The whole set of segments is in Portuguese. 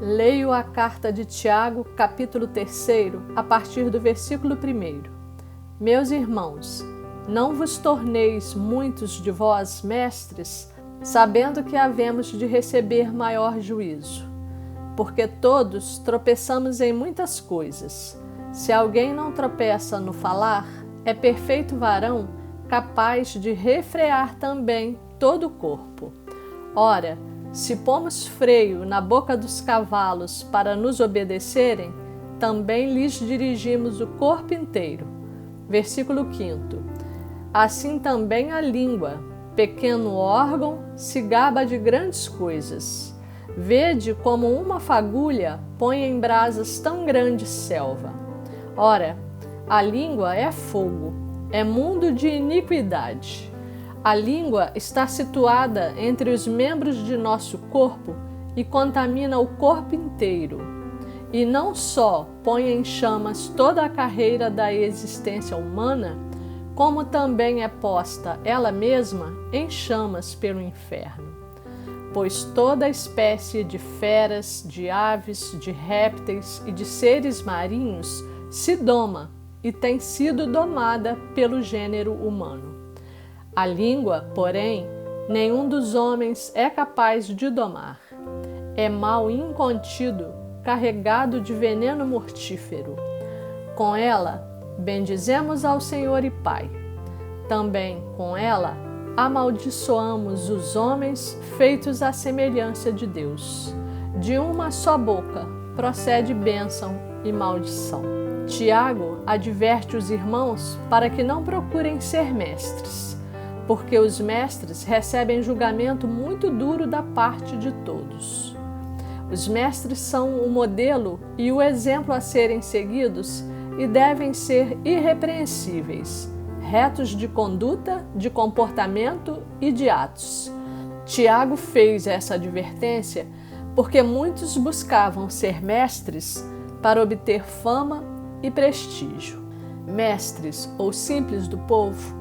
Leio a carta de Tiago, capítulo 3, a partir do versículo 1. Meus irmãos, não vos torneis muitos de vós mestres, sabendo que havemos de receber maior juízo. Porque todos tropeçamos em muitas coisas. Se alguém não tropeça no falar, é perfeito varão, capaz de refrear também todo o corpo. Ora, se pomos freio na boca dos cavalos para nos obedecerem, também lhes dirigimos o corpo inteiro. Versículo 5. Assim também a língua, pequeno órgão, se gaba de grandes coisas. Vede como uma fagulha põe em brasas tão grande selva. Ora, a língua é fogo, é mundo de iniquidade. A língua está situada entre os membros de nosso corpo e contamina o corpo inteiro. E não só põe em chamas toda a carreira da existência humana, como também é posta ela mesma em chamas pelo inferno. Pois toda espécie de feras, de aves, de répteis e de seres marinhos se doma e tem sido domada pelo gênero humano. A língua, porém, nenhum dos homens é capaz de domar. É mal incontido, carregado de veneno mortífero. Com ela, bendizemos ao Senhor e Pai. Também com ela, amaldiçoamos os homens feitos à semelhança de Deus. De uma só boca procede bênção e maldição. Tiago adverte os irmãos para que não procurem ser mestres, porque os mestres recebem julgamento muito duro da parte de todos. Os mestres são o modelo e o exemplo a serem seguidos e devem ser irrepreensíveis, retos de conduta, de comportamento e de atos. Tiago fez essa advertência porque muitos buscavam ser mestres para obter fama e prestígio. Mestres ou simples do povo,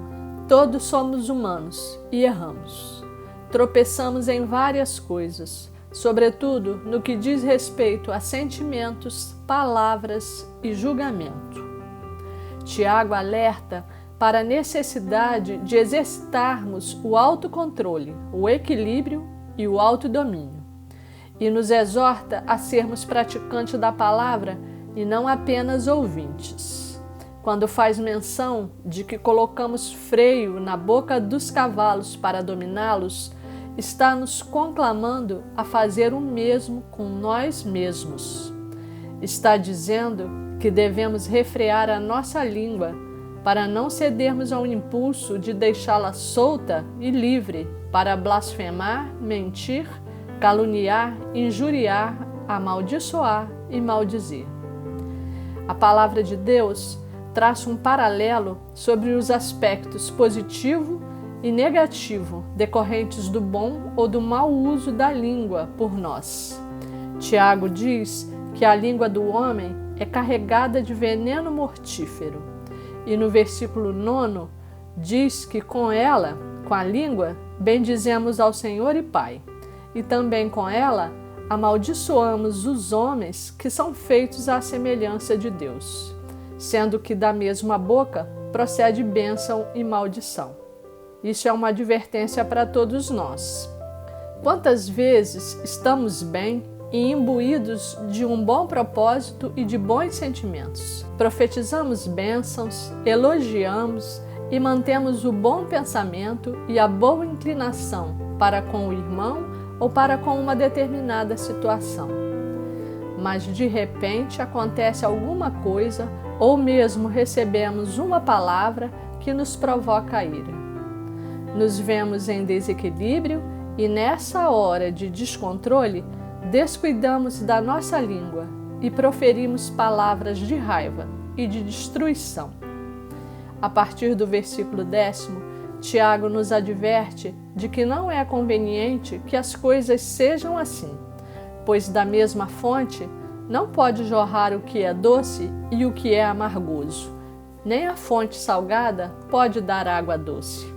todos somos humanos e erramos. Tropeçamos em várias coisas, sobretudo no que diz respeito a sentimentos, palavras e julgamento. Tiago alerta para a necessidade de exercitarmos o autocontrole, o equilíbrio e o autodomínio, e nos exorta a sermos praticantes da palavra e não apenas ouvintes. Quando faz menção de que colocamos freio na boca dos cavalos para dominá-los, está nos conclamando a fazer o mesmo com nós mesmos. Está dizendo que devemos refrear a nossa língua para não cedermos ao impulso de deixá-la solta e livre para blasfemar, mentir, caluniar, injuriar, amaldiçoar e maldizer. A palavra de Deus traça um paralelo sobre os aspectos positivo e negativo decorrentes do bom ou do mau uso da língua por nós. Tiago diz que a língua do homem é carregada de veneno mortífero. E no versículo 9 diz que com ela, com a língua, bendizemos ao Senhor e Pai. E também com ela, amaldiçoamos os homens que são feitos à semelhança de Deus, sendo que da mesma boca procede bênção e maldição. Isso é uma advertência para todos nós. Quantas vezes estamos bem e imbuídos de um bom propósito e de bons sentimentos? Profetizamos bênçãos, elogiamos e mantemos o bom pensamento e a boa inclinação para com o irmão ou para com uma determinada situação. Mas de repente acontece alguma coisa ou mesmo recebemos uma palavra que nos provoca a ira. Nos vemos em desequilíbrio e nessa hora de descontrole descuidamos da nossa língua e proferimos palavras de raiva e de destruição. A partir do versículo 10, Tiago nos adverte de que não é conveniente que as coisas sejam assim, pois da mesma fonte não pode jorrar o que é doce e o que é amargoso, nem a fonte salgada pode dar água doce.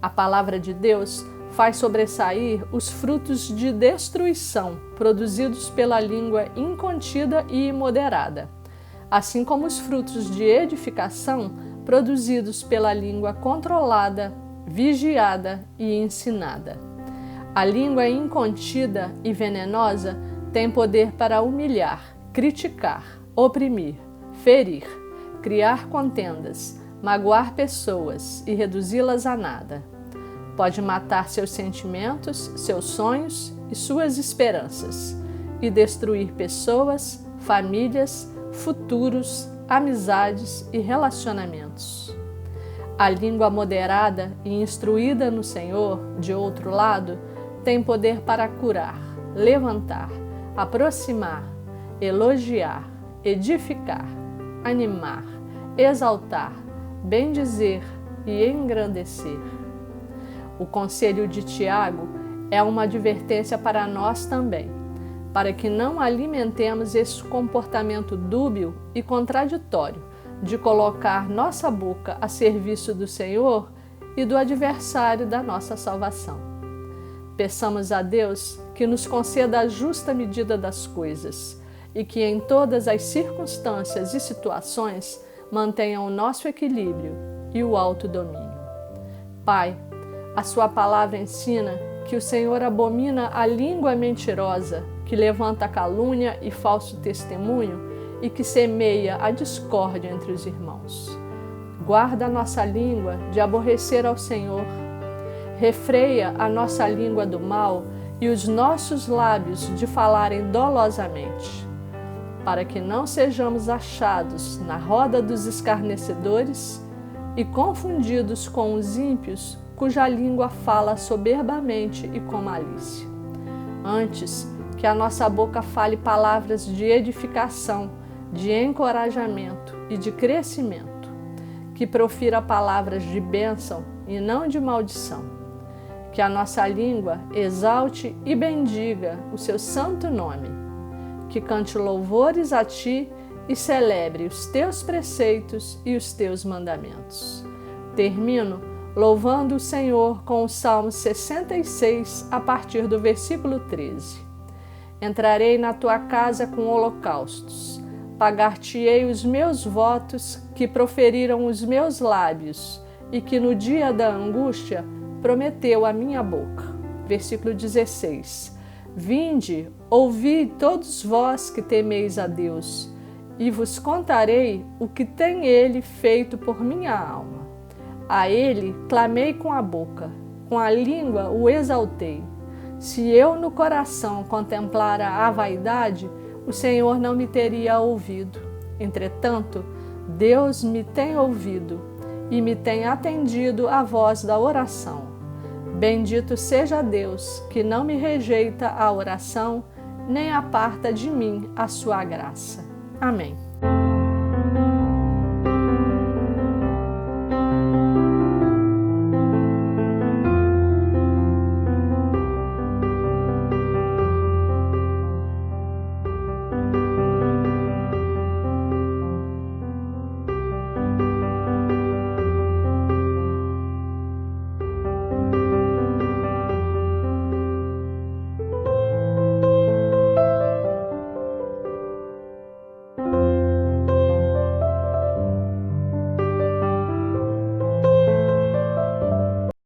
A palavra de Deus faz sobressair os frutos de destruição produzidos pela língua incontida e imoderada, assim como os frutos de edificação produzidos pela língua controlada, vigiada e ensinada. A língua incontida e venenosa tem poder para humilhar, criticar, oprimir, ferir, criar contendas, magoar pessoas e reduzi-las a nada. Pode matar seus sentimentos, seus sonhos e suas esperanças, e destruir pessoas, famílias, futuros, amizades e relacionamentos. A língua moderada e instruída no Senhor, de outro lado, tem poder para curar, levantar, aproximar, elogiar, edificar, animar, exaltar, bendizer e engrandecer. O conselho de Tiago é uma advertência para nós também, para que não alimentemos esse comportamento dúbio e contraditório de colocar nossa boca a serviço do Senhor e do adversário da nossa salvação. Peçamos a Deus que nos conceda a justa medida das coisas e que em todas as circunstâncias e situações mantenha o nosso equilíbrio e o autodomínio. Pai, a sua palavra ensina que o Senhor abomina a língua mentirosa, que levanta calúnia e falso testemunho e que semeia a discórdia entre os irmãos. Guarda a nossa língua de aborrecer ao Senhor. Refreia a nossa língua do mal e os nossos lábios de falarem dolosamente, para que não sejamos achados na roda dos escarnecedores e confundidos com os ímpios, cuja língua fala soberbamente e com malícia. Antes, que a nossa boca fale palavras de edificação, de encorajamento e de crescimento, que profira palavras de bênção e não de maldição. Que a nossa língua exalte e bendiga o seu santo nome, que cante louvores a ti e celebre os teus preceitos e os teus mandamentos. Termino louvando o Senhor com o Salmo 66, a partir do versículo 13. Entrarei na tua casa com holocaustos, pagar-te-ei os meus votos que proferiram os meus lábios e que no dia da angústia prometeu a minha boca. Versículo 16. Vinde, ouvi todos vós que temeis a Deus, e vos contarei o que tem Ele feito por minha alma. A Ele clamei com a boca, com a língua o exaltei. Se eu no coração contemplara a vaidade, o Senhor não me teria ouvido. Entretanto, Deus me tem ouvido e me tem atendido à voz da oração. Bendito seja Deus, que não me rejeita a oração, nem aparta de mim a sua graça. Amém.